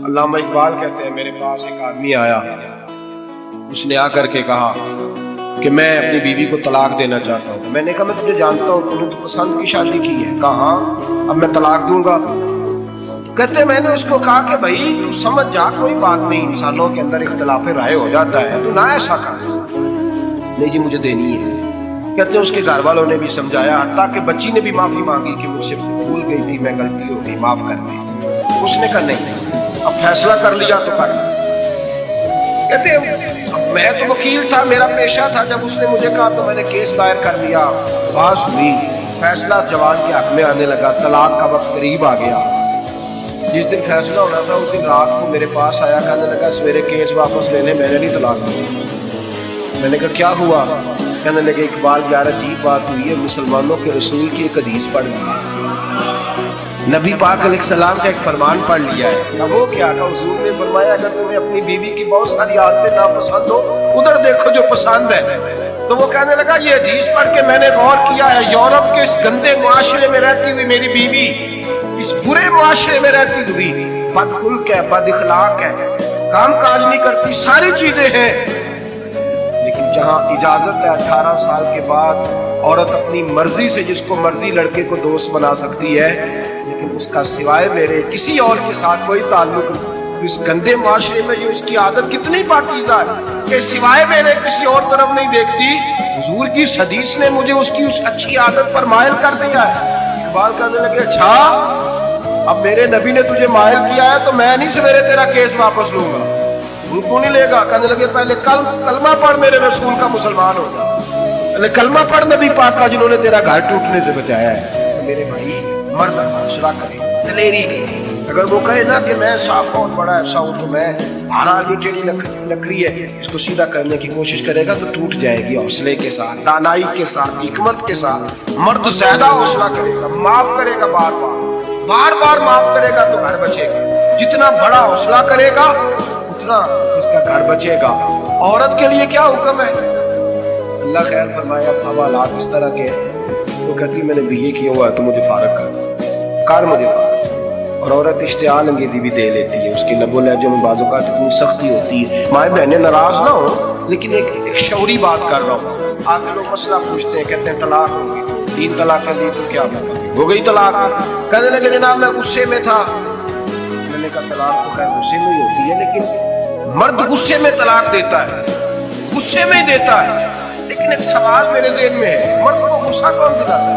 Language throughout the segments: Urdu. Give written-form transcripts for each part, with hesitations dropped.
علامہ اقبال کہتے ہیں میرے پاس ایک آدمی آیا، اس نے آ کر کے کہا کہ میں اپنی بیوی کو طلاق دینا چاہتا ہوں۔ میں نے کہا میں تجھے جانتا ہوں، تم نے تو پسند کی شادی کی ہے۔ کہا ہاں، اب میں طلاق دوں گا۔ کہتے میں نے اس کو کہا کہ بھائی تو سمجھ جا، کوئی بات نہیں، انسانوں کے اندر اختلاف رائے ہو جاتا ہے، تو نہ ایسا کر۔ نہیں جی مجھے دینی ہے۔ کہتے اس کے گھر والوں نے بھی سمجھایا، حتیٰ کہ بچی نے بھی معافی مانگی کہ مجھ سے بھول گئی تھی، میں غلطی ہو گئی، معاف کر دیں۔ اس نے کہا نہیں، اب فیصلہ کر لیا تو کر۔ کہتے میں تو وکیل تھا، میرا پیشہ تھا، جب اس نے مجھے کہا تو میں نے کیس دائر کر دیا، بحث ہوئی، فیصلہ جوان کے حق میں آنے لگا، طلاق کا وقت قریب آ گیا۔ جس دن فیصلہ ہونا تھا اس دن رات کو میرے پاس آیا، کہنے لگا سویرے کیس واپس لینے، میں نے نہیں طلاق دیا۔ میں نے کہا کیا ہوا؟ کہنے لگے اقبال یار عجیب بات ہوئی ہے، مسلمانوں کے رسول کی ایک حدیث پڑھ لی، نبی پاک علیہ السلام کا ایک فرمان پڑھ لیا ہے۔ اب وہ کیا کہا؟ حضور نے فرمایا اگر تمہیں اپنی بیوی کی بہت ساری عادتیں ناپسند ہو، ادھر دیکھو جو پسند ہے۔ تو وہ کہنے لگا یہ حدیث پڑھ کے میں نے غور کیا ہے، یورپ کے اس گندے معاشرے میں رہتی ہوئی میری بیوی اس برے معاشرے میں رہتی ہوئی بد خلق ہے، بد اخلاق ہے، کام کاج نہیں کرتی، ساری چیزیں ہیں، لیکن جہاں اجازت ہے 18 سال کے بعد عورت اپنی مرضی سے جس کو مرضی لڑکے کو دوست بنا سکتی ہے، لیکن اس کا سوائے میرے کسی اور کے ساتھ کوئی تعلق نہیں۔ اس گندے معاشرے میں یہ اس کی عادت کتنی پاکیزہ ہے کہ سوائے میرے کسی اور طرف نہیں دیکھتی۔ حضور کی اس حدیث نے مجھے اس کی اس اچھی عادت پر مائل کر دیا ہے۔ اقبال کہنے لگے اچھا اب میرے نبی نے تجھے مائل کیا ہے تو میں نہیں سویرے تیرا کیس واپس لوں گا۔ تو نہیں لے گا؟ کہنے لگے پہلے کلمہ پڑھ میرے رسول کا، مسلمان ہو جا، پہلے کلمہ پڑھ نبی پاک کا جنہوں نے تیرا گھر ٹوٹنے سے بچایا ہے۔ میرے بھائی مرد معاشرہ کرے، دلیری کرے، اگر وہ کہے نا کہ میں صاحب بہت بڑا ایسا ہوں تو میں بہرحال یہ ٹیڑھی لکڑی ہے اس کو سیدھا کرنے کی کوشش کرے گا تو ٹوٹ جائے گی۔ حوصلے کے ساتھ، دانائی کے ساتھ، حکمت کے ساتھ مرد زیادہ حوصلہ کرے گا، معاف کرے گا، بار بار معاف کرے گا تو گھر بچے گا۔ جتنا بڑا حوصلہ کرے گا اتنا اس کا گھر بچے گا۔ عورت کے لیے کیا حکم ہے؟ اللہ خیر فرمایا حوالات اس طرح کے وہ کہتی میں نے BA کیا ہوا ہے تو مجھے فارغ کر مجھے فارغ۔ اور عورت اشتعال انگیزی بھی دے لیتی ہے، اس کی لب و لہجے میں بعض اوقات اتنی سختی ہوتی ہے، مائیں بہنیں ناراض نہ ہو، لیکن ایک شعوری بات کر رہا ہوں۔ آگے لوگ مسئلہ پوچھتے ہیں، کہتے ہیں طلاق ہوگی، 3 طلاقیں دی تو کیا ہو گئی طلاق؟ کہنے لگے جناب میں غصے میں تھا۔ میں نے کہا طلاق تو خیر غصے میں ہی ہوتی ہے، لیکن مرد غصے میں طلاق دیتا ہے، غصے میں ہی دیتا ہے، لیکن ایک سوال میرے ذہن میں ہے، مرد کو غصہ کون دلاتا ہے؟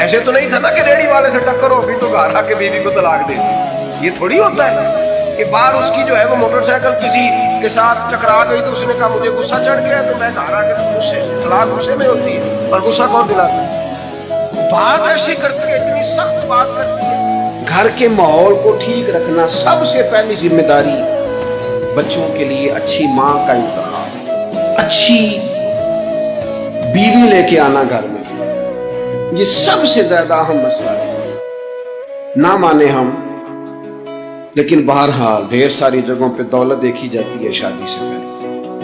ایسے تو نہیں تھا نا کہ ریڑھی والے سے ٹکر ہوگی تو گھر آ کے بیوی کو طلاق دے دی، یہ تھوڑی ہوتا ہے کہ باہر اس کی جو ہے وہ موٹر سائیکل کسی کے ساتھ ٹکرا گئی تو اس نے کہا مجھے غصہ چڑھ گیا تو میں گھر آ کے طلاق غصے میں ہوتی ہے، اور غصہ کون دلاتا ہے؟ بات ایسی کرتی ہے، اتنی سخت بات کرتی ہے۔ گھر کے ماحول کو ٹھیک رکھنا سب سے پہلی ذمہ داری، بچوں کے لیے اچھی ماں کا انتخاب، اچھی بیوی لے کے آنا گھر میں، یہ سب سے زیادہ اہم مسئلہ ہے۔ نہ مانے ہم، لیکن بہرحال ڈھیر ساری جگہوں پہ دولت دیکھی جاتی ہے شادی سے پہلے۔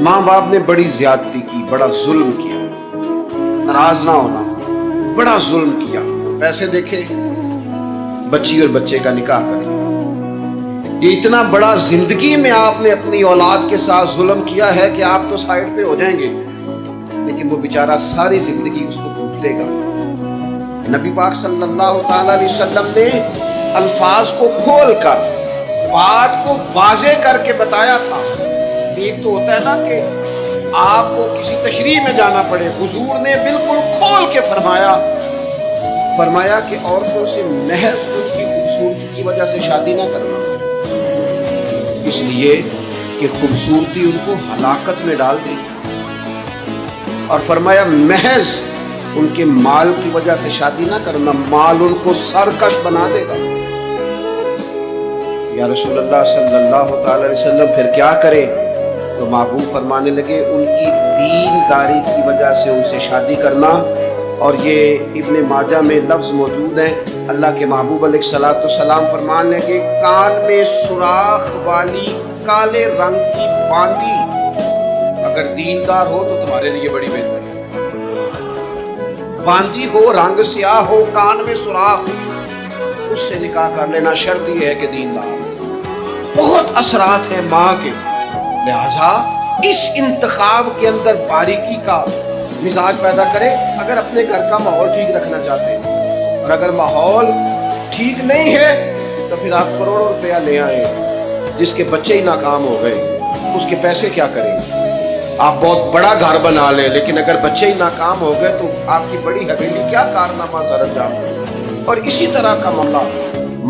ماں باپ نے بڑی زیادتی کی، بڑا ظلم کیا، ناراض نہ ہونا، بڑا ظلم کیا، پیسے دیکھے بچی اور بچے کا نکاح کر دیا۔ یہ اتنا بڑا زندگی میں آپ نے اپنی اولاد کے ساتھ ظلم کیا ہے کہ آپ تو سائڈ پہ ہو جائیں گے، لیکن وہ بیچارہ ساری زندگی اس کو بھگتے گا۔ نبی پاک صلی اللہ تعالی علیہ وسلم نے الفاظ کو کھول کر بات کو واضح کر کے بتایا تھا۔ ایک تو ہوتا ہے نا کہ آپ کو کسی تشریح میں جانا پڑے، حضور نے بالکل کھول کے فرمایا کہ عورتوں سے محض ان کی خوبصورتی کی وجہ سے شادی نہ کرنا، اس لیے کہ خوبصورتی ان کو ہلاکت میں ڈال دے گی، اور فرمایا محض ان کے مال کی وجہ سے شادی نہ کرنا، مال ان کو سرکش بنا دے گا۔ یا رسول اللہ صلی اللہ تعالی علیہ وسلم پھر کیا کرے؟ تو محبوب فرمانے لگے ان کی دینداری کی وجہ سے ان سے شادی کرنا۔ اور یہ ابن ماجہ میں لفظ موجود ہے، اللہ کے محبوب علیہ الصلوۃ والسلام فرمانے لگے کان میں سوراخ والی کالے رنگ کی باندی اگر دیندار ہو تو تمہارے لیے بڑی بہتر ہے۔ باندی ہو، رنگ سیاہ ہو، کان میں سوراخ ہو، اس سے نکاح کر لینا، شرط یہ ہے کہ دیندار۔ بہت اثرات ہیں ماں کے، لہذا اس انتخاب کے اندر باریکی کا مزاج پیدا کرے۔ اگر اپنے گھر کا ماحول ٹھیک رکھنا چاہتے ہیں اور اگر ماحول ٹھیک نہیں ہے تو پھر آپ کروڑوں روپیہ لے آئے، جس کے بچے ہی ناکام ہو گئے، اس کے پیسے کیا کریں؟ آپ بہت بڑا گھر بنا لیں، لیکن اگر بچے ہی ناکام ہو گئے تو آپ کی بڑی حویلی کیا کارنامہ سر انجام دے؟ اور اسی طرح کا معاملہ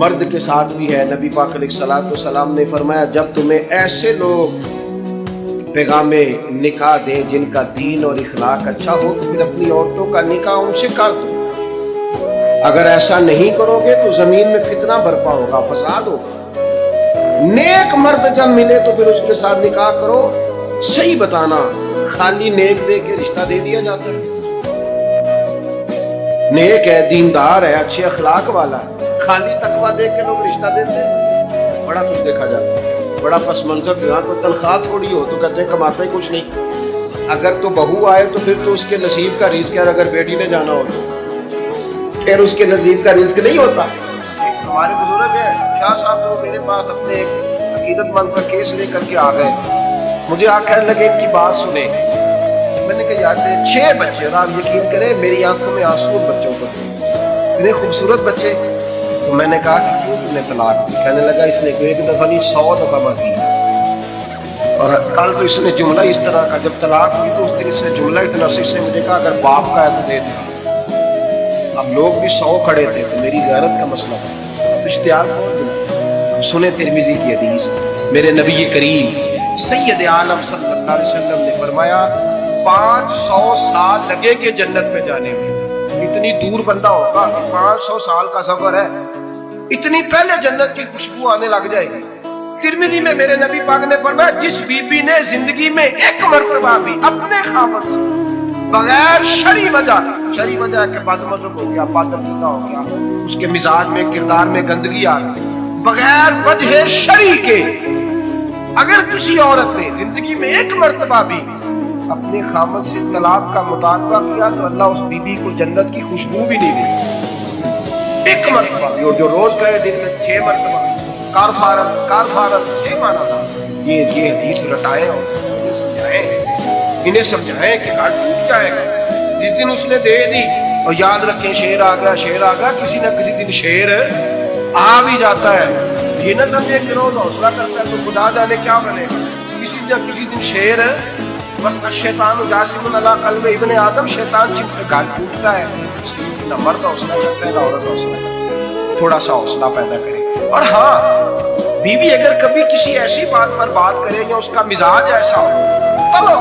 مرد کے ساتھ بھی ہے۔ نبی پاک علیہ الصلوۃ والسلام نے فرمایا جب تمہیں ایسے لوگ پیغام نکاح دیں جن کا دین اور اخلاق اچھا ہو تو پھر اپنی عورتوں کا نکاح ان سے کر دو۔ اگر ایسا نہیں کرو گے تو زمین میں فتنہ برپا ہوگا، فساد ہوگا۔ نیک مرد جب ملے تو پھر اس کے ساتھ نکاح کرو۔ صحیح بتانا، خالی نیک دے کے رشتہ دے دیا جاتا ہے؟ نیک ہے، دیندار ہے، اچھے اخلاق والا ہے، خالی تقویٰ دے کے لوگ رشتہ دیتے ہیں؟ بڑا کچھ دیکھا جاتا ہے، بڑا پس منظر یہاں تو تنخواہ تھوڑی ہو تو کہتے ہیں کماتا ہی کچھ نہیں۔ اگر تو بہو آئے تو پھر تو اس کے نصیب کا رزق ہے، اور اگر بیٹی نے جانا ہو تو پھر اس کے نصیب کا رزق نہیں ہوتا۔ ہمارے بزرگ ہیں شاہ صاحب تو میرے پاس اپنے ایک عقیدت مند کا کیس لے کر کے آ گئے، مجھے آ کہنے لگے ان کی بات سنیں۔ میں نے کہا یار 6 بچے، اور آپ یقین کریں میری آنکھوں میں آنسو بچوں کو تھے، اتنے خوبصورت بچے۔ تو میں نے کہا کہ کیوں تم نے طلاق دی؟ کہنے لگا اس نے ایک دفعہ نہیں 100 دفعہ ماری، اور کل تو اس نے جملہ اس طرح کا، جب طلاق ہوئی تو اس دن اس نے جملہ اتنا سے، اس نے مجھے کہا اگر باپ کا ہے تو دے دے۔ اب لوگ بھی 100 کھڑے تھے تو میری غیرت کا مسئلہ تھا، اشتہار کھول دیا۔ سنیں ترمذی کی حدیث، میرے نبی کریم سید عالم صلی اللہ علیہ وسلم نے فرمایا 500 سال لگے کہ جنت میں جانے میں۔ اتنی دور بندہ ہوگا کہ 500 سال کا سفر ہے، اتنی پہلے جنت کی خوشبو آنے لگ جائے گی۔ ترمذی میں میرے نبی پاک نے فرمایا جس بی بی نے زندگی میں ایک مرتبہ بھی اپنے خاوند سے بغیر شرعی وجہ کہ بد مذہب ہو گیا، پادرمیدہ ہو گیا، اس کے مزاج میں کردار میں گندگی آ گئی، بغیر وجہ شرعی کے اگر کسی عورت نے زندگی میں ایک مرتبہ بھی اپنے خامد سے طلاق کا مطالبہ کیا تو اللہ اس بی بی کو جنت کی خوشبو بھی نہیں دے۔ ایک مرتبہ بھی، اور جو روز گئے دن میں 6 مرتبہ کارفارت 6 مانا تھا۔ یہ حدیث رٹائے اور انہیں سمجھائیں کہ گھر ٹوٹ جائے گا جس دن اس نے دے دی۔ اور یاد رکھیں شیر آ گیا، کسی نہ کسی دن شیر آ بھی جاتا ہے۔ یہ نہ سمجھے کہ روز حوصلہ کرتا ہے تو خدا جانے کیا بنے گا، کسی نہ کسی دن شیر بس الشیطان جاسم علی قلب ابن آدم، شیطان گھر ٹوٹتا ہے، نہ مرد حوصلہ کرتا ہے نہ عورت حوصلہ کرتا ہے۔ تھوڑا سا حوصلہ پیدا کرے۔ اور ہاں بیوی اگر کبھی کسی ایسی بات پر بات کرے یا اس کا مزاج ایسا ہو چلو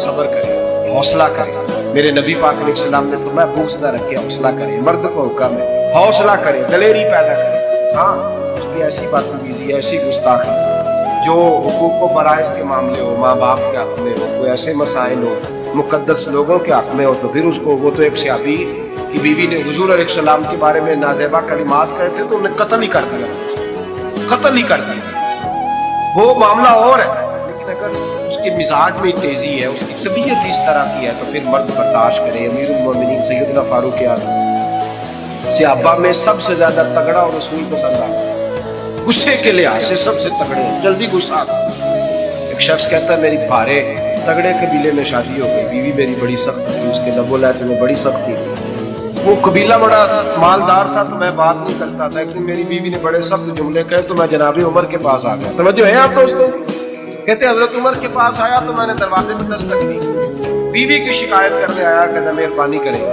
صبر کرے، حوصلہ کرے۔ میرے نبی پاک علیہ السلام نے فرمایا بغض نہ رکھے، حوصلہ کرے۔ مرد کو حکم ہے حوصلہ کرے، دلیری پیدا کرے۔ ہاں اس کی ایسی بدتمیزی، ایسی گستاخی جو حقوق و فرائض کے معاملے ہو، ماں باپ کے حق میں ہو، کوئی ایسے مسائل ہو مقدس لوگوں کے حق میں ہو تو پھر اس کو، وہ تو ایک صحابی کی بیوی نے حضور علیہ السلام کے بارے میں نازیبا کلمات کہے تھے تو انہیں قتل ہی کر دیا، وہ معاملہ اور ہے۔ لیکن اگر اس کے مزاج میں تیزی ہے، اس کی طبیعت اس طرح کی ہے تو پھر مرد برداشت کرے۔ امیر المومنین سیدنا فاروق اعظم صحابہ میں سب سے زیادہ تگڑا اور رسول پسند آتا، غصے کے لحاظ سے سب سے تگڑے، جلدی غصہ آتا۔ ایک شخص کہتا ہے میری بھارے تگڑے قبیلے میں شادی ہو گئی، بیوی میری بڑی سخت تھی، اس کے زبو لہجے میں بڑی سختی تھی، وہ قبیلہ بڑا مالدار تھا تو میں بات نہیں کرتا تھا، لیکن میری بیوی نے بڑے سخت جملے کہے تو میں جناب عمر کے پاس آ گیا۔ توجہ ہے آپ دوستوں؟ کہتے حضرت عمر کے پاس آیا تو میں نے دروازے پہ دستک دی، بیوی کی شکایت کرنے آیا، کہتا مہربانی کریں۔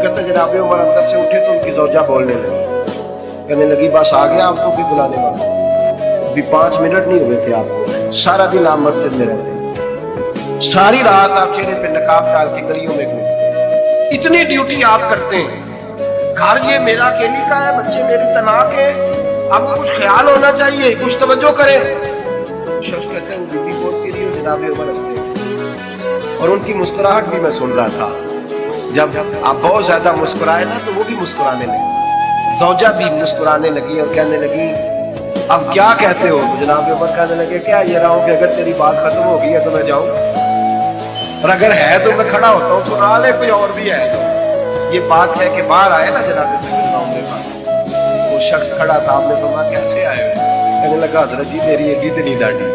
کہتے جناب عمر اندر سے اٹھے تو ان کی زوجہ بولنے لگی، کہنے لگی بس آ گیا آپ کو بھی بلانے والا، ابھی 5 منٹ نہیں ہوئے تھے آپ کو، سارا دن آپ مسجد میں رہتے، ساری رات آپ چہرے پہ نقاب ڈال کے گلیوں میں گھومتے، اتنی ڈیوٹی آپ کرتے ہیں، گھر یہ میرا اکیلی کا ہے، بچے میری طلاق ہے، آپ کو کچھ خیال ہونا چاہیے، کچھ توجہ کریں۔ شخص کہتے ہیں وہ بیوی بولتی رہی اور جناب عمر ہنستے، اور ان کی مسکراہٹ بھی میں سن رہا تھا، جب آپ بہت زیادہ مسکرائے نا تو وہ بھی مسکرانے لگے، زوجہ بھی مسکرانے لگی اور کہنے لگی اب کیا کہتے ہو؟ تو جناب عمر کہنے لگے کیا یہ رہا ہوں کہ اگر تیری بات ختم ہو گئی ہے تو میں جاؤں، اور اگر ہے تو میں کھڑا ہوتا ہوں، سنا لے کوئی اور بھی ہے تو یہ بات ہے کہ باہر آئے نا جناب سیدنا عمر پاک، شخص کھڑا تھا. آپ نے فرمایا کیسے آئے ہو؟ کہنے لگا حضرت جی میری ایڈی اتنی ڈاڈی,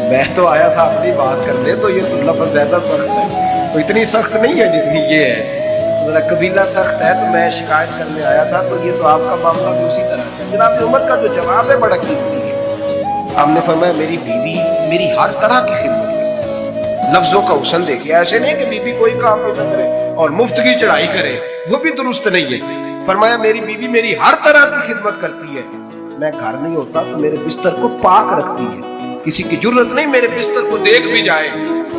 میں تو آیا تھا اپنی بات کرنے, تو یہ لفظ زیادہ سخت ہے, تو اتنی سخت نہیں ہے جتنی یہ ہے. میرا قبیلہ سخت ہے تو میں شکایت کرنے آیا تھا, تو یہ تو آپ کا معاملہ بھی اسی طرح ہے. جناب عمر کا جو جواب ہے بڑا قیمتی ہے. آپ نے فرمایا میری بیوی میری ہر طرح کی خدمت کرے. لفظوں کا حسن دیکھیے, ایسے نہیں کہ بیوی کوئی کام نہیں کرے اور مفت کی چڑھائی کرے, وہ بھی درست نہیں ہے. فرمایا میری بیوی میری ہر طرح کی خدمت کرتی ہے. میں گھر نہیں ہوتا تو میرے بستر کو پاک رکھتی ہے, کسی کی ضرورت نہیں میرے بستر کو دیکھ بھی جائے.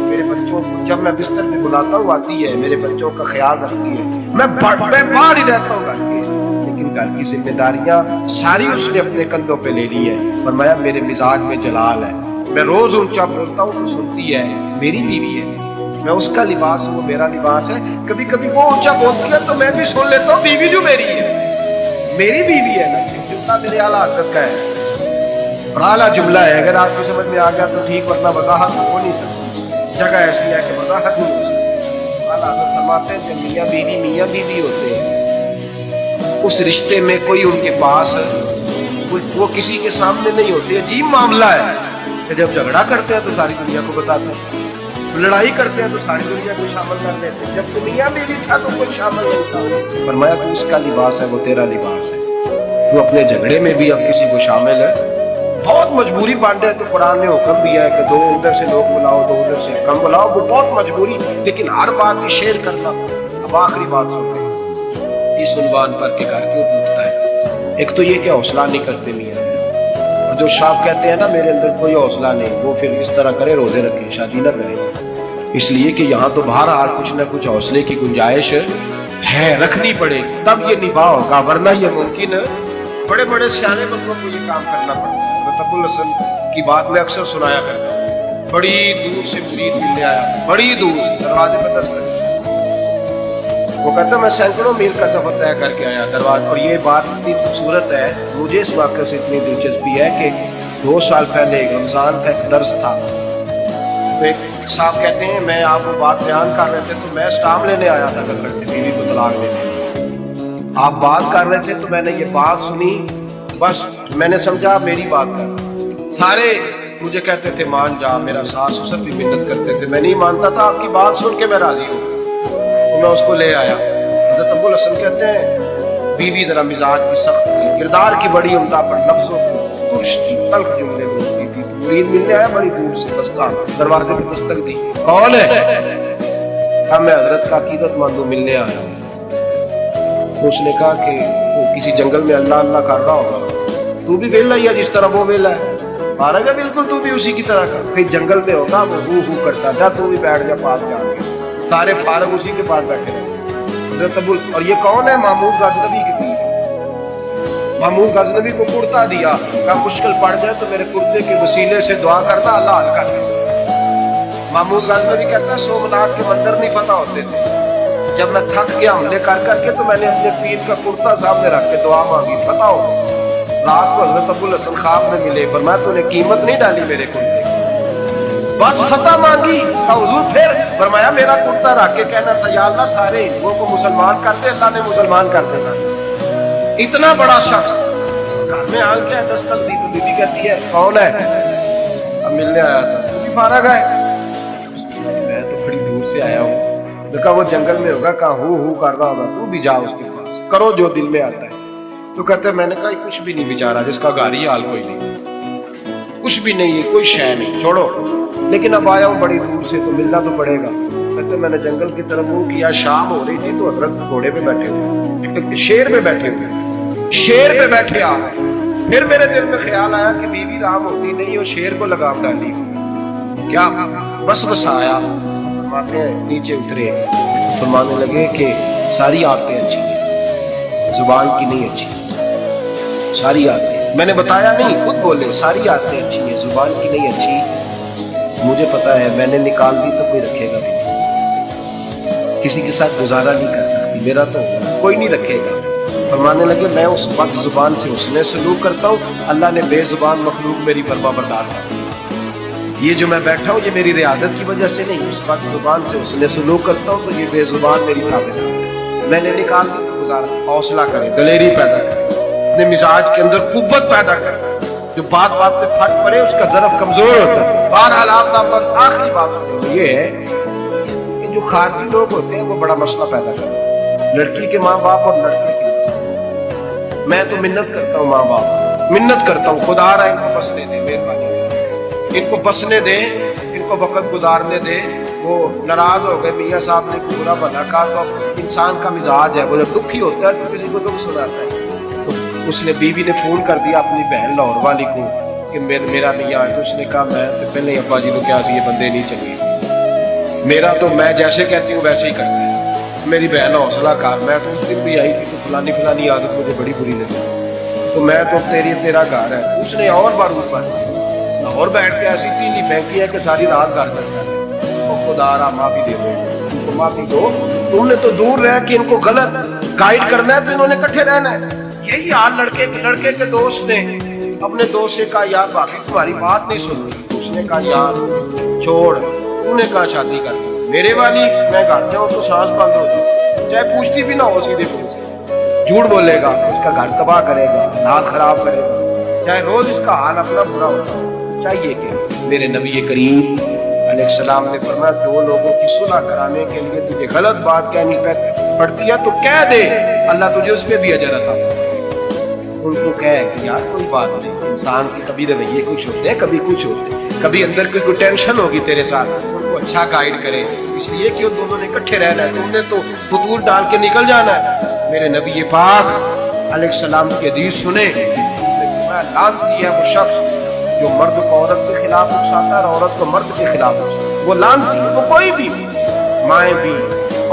میرے بچوں کو جب میں بستر میں بلاتا ہوں آتی ہے, میرے بچوں کا خیال رکھتی ہے. میں باہر ہی رہتا ہوں گھر کے, لیکن گھر کی ذمہ داریاں ساری اس نے اپنے کندھوں پہ لے لی ہے. فرمایا میرے مزاج میں جلال ہے, میں روز اونچا بولتا ہوں تو سنتی ہے, میری بیوی ہے. میں اس کا لباس وہ میرا لباس ہے. کبھی کبھی وہ اونچا بولتی ہے تو میں بھی سن لیتا ہوں, بیوی جو میری ہے میری بیوی ہے نا. جملہ میرے اعلیٰ حضرت کا ہے, اور اعلیٰ جملہ ہے. اگر آپ کی سمجھ میں آ گیا تو ٹھیک, ورنہ وضاحت ہو نہیں سکتی. جگہ ایسی ہے کہ وضاحت نہیں ہو سکتی. اعلیٰ حضرت فرماتے ہیں کہ میاں بیوی ہوتے ہیں, اس رشتے میں کوئی ان کے پاس وہ کسی کے سامنے نہیں ہوتے. عجیب معاملہ ہے کہ جب جھگڑا کرتے ہیں تو ساری دنیا کو بتاتے ہیں, لڑائی کرتے ہیں تو ساری دنیا کو شامل کر لیتے ہیں. جب تو میاں بیوی تھا تو کوئی شامل نہیں تھا. فرمایا تو اس کا لباس ہے, وہ تیرا لباس ہے. تو اپنے جھگڑے میں بھی اب کسی کو شامل ہے, بہت مجبوری بانٹے ہے. تو قرآن نے حکم دیا ہے کہ دو ادھر سے لوگ بلاؤ, دو ادھر سے کم بلاؤ, وہ بہت مجبوری, لیکن ہر بات کی شیئر کرنا. اب آخری بات سنتے ہیں, اس عنوان پر کہ گھر کیوں ٹوٹتا ہے. ایک تو یہ کہ حوصلہ نہیں کرتے میاں, اور جو صاحب کہتے ہیں نا میرے اندر کوئی حوصلہ نہیں, وہ پھر اس طرح کرے روزے رکھے شادی نہ کرے. اس لیے کہ یہاں تو بہرحال کچھ نہ کچھ حوصلے کی گنجائش ہے, رکھنی پڑے گی تب یہ نبھا ہوگا, ورنہ یہ ممکن ہے. بڑے بڑے سیانے بندوں کو یہ کام کرنا پڑتا ہے. رتب الحسن کی بات میں اکثر سنایا کرتا ہوں, بڑی دور سے مرید ملنے آیا, بڑی دور سے, دروازے پہ دستک. وہ کہتا میں سینکڑوں میل کا سفر طے کر کے آیا دروازے. اور یہ بات اتنی خوبصورت ہے, مجھے اس واقعے سے اتنی دلچسپی ہے کہ 2 سال پہلے رمضان کا ایک درس تھا. تو ایک صاحب کہتے ہیں میں آپ کو بات بیان کر رہے تھے تو میں اسٹام لینے آیا تھا گھر سے, بیوی کو طلاق دینے. آپ بات کر رہے تھے تو میں نے یہ بات سنی, بس میں نے سمجھا میری بات کر. سارے مجھے کہتے تھے مان جا, میرا ساس سسر بھی منت کرتے تھے, میں نہیں مانتا تھا. آپ کی بات سن کے میں راضی ہوں, تو میں اس کو لے آیا. حضرت ابو الحسن کہتے ہیں بیوی ذرا مزاج کی سخت تھی, کردار کی بڑی عمدہ, پر لفظوں کی ترش تھی, تلخ جملے بولتی تھی. مرید ملنے آیا بڑی دور سے, دروازے پہ دستک دی. کون ہے؟ ہم میں حضرت کا عقیدت مندوں ملنے آیا. تو اس نے کہا کہ وہ کسی جنگل میں اللہ اللہ کر رہا ہوگا, تو بھی ویلا ہی ہے جس طرح وہ ویلا ہے. مارا گا بالکل تو بھی اسی کی طرح کر. کہیں جنگل میں ہوگا وہ ہو کرتا, جا تو بھی بیٹھ جا پاس جا کے. سارے فارغ اسی کے پاس بیٹھے رہے. حضرت ابو, اور یہ کون ہے؟ محمود غزنوی کی بیوی. محمود غزنوی کو کرتا دیا, کہا مشکل پڑ جائے تو میرے کرتے کے وسیلے سے دعا کرتا, اللہ حل کر دے. محمود غزنوی کہتا ہے سومناتھ کے مندر نہیں فتح ہوتے تھے. جب میں تھک گیا حملے کر کے تو میں نے اپنے پیر کا کرتا سامنے رکھ کے دعا مانگی, فتح ہو. رات کو حضرت ابو الحسن خواب میں ملے, پر میں تو نے قیمت نہیں ڈالی میرے کرتے کی, بس فتح مانگی. حضور پھر فرمایا میرا کرتا رکھ کے کہنا تھا یا اللہ سارے ہندوؤں کو مسلمان کر دے. اللہ نے مسلمان کر دینا. اتنا بڑا شخص گھر میں آ کے دستک دی تو بیوی کہتی ہے کون ہے؟ اب ملنے آیا تھا. تو بھی فارغ ہے؟ میں تو بڑی دور سے آیا ہوں. دیکھا وہ جنگل میں ہوگا, کہاں ہو کر رہا ہوگا, تو بھی جا اس کے پاس, کرو جو دل میں آتا ہے. تو کہتے ہیں میں نے کہا کچھ بھی نہیں بیچارہ, جس کا گھر ہی حال کوئی نہیں, کچھ بھی نہیں ہے, کوئی شے نہیں, چھوڑو. لیکن اب آیا ہوں بڑی دور سے تو ملنا تو پڑے گا. کہتے میں نے جنگل کی طرف منہ کیا, شام ہو رہی تھی تو حضرت گھوڑے پہ بیٹھے ہوئے, شیر پہ بیٹھے ہوئے, شیر پہ بیٹھے آ گئے. پھر میرے دل میں خیال آیا کہ بیوی رام ہوتی نہیں اور شیر کو لگام ڈالی, کیا بس آیا. فرماتے ہیں نیچے اترے تو فرمانے لگے کہ ساری عادتیں اچھی ہیں, زبان کی نہیں اچھی, ساری عادتیں. میں نے بتایا نہیں, خود بولے ساری عادتیں اچھی ہیں, زبان کی نہیں اچھی. مجھے پتا ہے میں نے نکال دی تو کوئی رکھے گا بھی نہیں, کسی کے ساتھ گزارا نہیں کر سکتی, میرا تو کوئی نہیں رکھے گا. فرمانے لگے میں اس وقت زبان سے حسن سلوک کرتا ہوں, اللہ نے بے زبان مخلوق میری فرما بردار کر. یہ جو میں بیٹھا ہوں یہ میری ریاضت کی وجہ سے نہیں, اس وقت زبان سے حسن سلوک کرتا ہوں تو یہ بے زبان میری تابعدار ہے. میں نے نکال دی تو گزارا. حوصلہ کرے, دلیری پیدا کرے. اپنے مزاج کے اندر قوت پیدا کرتا ہے، جو بات بات پہ پھٹ پڑے اس کا ضرب کمزور ہوتا ہے۔ بہرحال آپ نمبر آخری بات سنیں، یہ ہے کہ جو خارجی لوگ ہوتے ہیں وہ بڑا مسئلہ پیدا کرتے ہیں، لڑکی کے ماں باپ اور لڑکے کے ماں۔ میں تو منت کرتا ہوں ماں باپ، منت کرتا ہوں خدا را ان کو بسنے دے، مہربانی ان کو بسنے دے، ان کو وقت گزارنے دے۔ وہ ناراض ہو گئے، میاں صاحب نے برا بھلا کہا، تو انسان کا مزاج ہے، وہ جب دکھی ہوتا ہے تو کسی کو دکھ سناتا ہے۔ تو اس نے بیوی نے فون کر دیا اپنی بہن لاہور والی کو کہ میرا میاں ہے، تو اس نے کہا میں تو پہلے ابا جی کو کیا سی یہ بندے نہیں چنگے، میرا تو میں جیسے کہتی ہوں ویسے ہی کرتا ہے۔ میری بہن حوصلہ کار، میں تو اس دن بھی آئی تھی تو فلانی عادت مجھے بڑی بری لگی، تو میں تو تیرا گھر ہے۔ اس نے اور بارود پر لاہور بیٹھ کے ایسی تیلی پھینکی ہے کہ ساری رات گھر چلتا ہے۔ خدا را معافی دے دو، ان کو معافی دو، تم نے تو دور رہ کہ ان کو غلط گائیڈ کرنا ہے تو انہوں نے کٹھے رہنا ہے۔ یہی حال لڑکے کے دوست نے اپنے دوست سے کہا یار باقی تمہاری بات نہیں سنتی، اس نے کہا یار چھوڑ، تو نے کہا شادی کر میرے والی، میں گھر جاؤں تو سانس بند ہو جائے، چاہے پوچھتی بھی نہ ہو، سیدھے پوچھتی، جھوٹ بولے گا، اس کا گھر تباہ کرے گا، حالات خراب کرے گا، چاہے روز اس کا حال اپنا برا ہوتا۔ چاہیے کہ میرے نبی کریم علیہ السلام نے فرمایا دو لوگوں کی صلح کرانے کے لیے تجھے غلط بات کہنی پڑتی ہے تو کہہ دے، اللہ تجھے اس پہ بھی اجر عطا کرے۔ ان کو کہے کہ یار کوئی بات نہیں، انسان کے کبھی رویے کچھ ہوتے ہیں، کبھی کچھ ہوتے ہیں، کبھی اندر کوئی ٹینشن ہوگی تیرے ساتھ، ان کو اچھا گائیڈ کرے، اس لیے کہ ان دونوں نے اکٹھے رہنا ہے، تم نے تو فطور ڈال کے نکل جانا ہے۔ میرے نبی پاک علیہ السلام کی حدیث سنے، لعنتی ہے وہ شخص جو مرد کو عورت کے خلاف اکساتا ہے اور عورت کو مرد کے خلاف اکساتا ہے، وہ لعنتی ہے۔ وہ کوئی بھی، مائیں بھی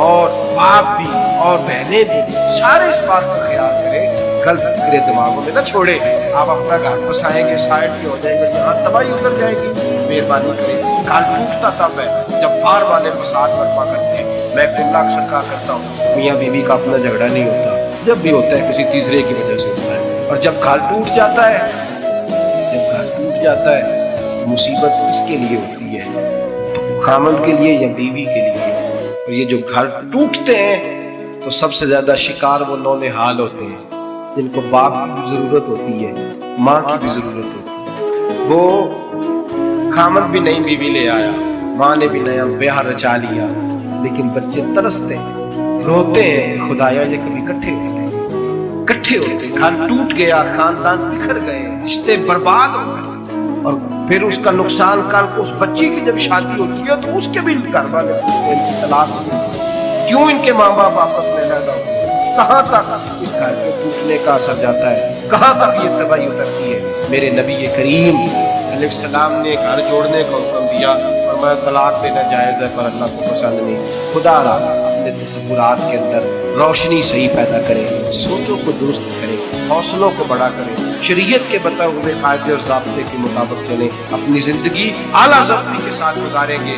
اور باپ بھی اور بہنیں بھی، سارے اس بات کا خیال کرے، غلط فکرے دماغوں میں نہ چھوڑے۔ آپ اپنا گھر بسائیں گے، سائڈ کے ہو جائیں گے، یہاں تباہی اتر جائے گی۔ مہربانی کرے، گھر ٹوٹتا تب ہے جب باہر والے فساد برپا کرتے ہیں۔ میں اللہ اکثر کہا کرتا ہوں میاں بیوی کا اپنا جھگڑا نہیں ہوتا، جب بھی ہوتا ہے کسی تیسرے کی وجہ سے ہوتا ہے، اور جب گھر ٹوٹ جاتا ہے، مصیبت اس کے لیے ہوتی ہے، خامند کے لیے یا بیوی کے لیے۔ اور یہ جو گھر ٹوٹتے ہیں تو سب سے زیادہ شکار وہ نونہال ہوتے ہیں جن کو باپ کی بھی ضرورت ہوتی ہے، ماں کی بھی ضرورت ہوتی ہے۔ وہ خامند بھی نئی بیوی لے آیا، ماں نے بھی نیا بیاہ رچا لیا، لیکن بچے ترستے ہیں، روتے ہیں، خدایا یہ کبھی کٹھے ہوتے، گھر ٹوٹ گیا، خاندان بکھر گئے، رشتے برباد ہو گئے۔ اور پھر اس کا نقصان کل کو اس بچی کی جب شادی ہوتی ہے تو اس کے بھی گھر والے پوچھتے ہیں ان کی طلاق کیوں، ان کے ماں باپ آپس میں پیدا ہوتے ہیں، کہاں تک اس گھر کے ٹوٹنے کا اثر جاتا ہے، کہاں تک یہ تباہی اترتی ہے۔ میرے نبی کریم علیہ السلام نے گھر جوڑنے کا حکم دیا، اور میں طلاق دینا جائز ہے پر اللہ کو پسند نہیں۔ خدا را اپنے تصورات کے اندر روشنی صحیح پیدا کرے، سوچوں کو درست کرے، حوصلوں کو بڑا کرے، شریعت کے بتائے ہوئے قاعدے اور ضابطے کے مطابق چلیں، اپنی زندگی اعلیٰ ضبطی کے ساتھ گزاریں گے۔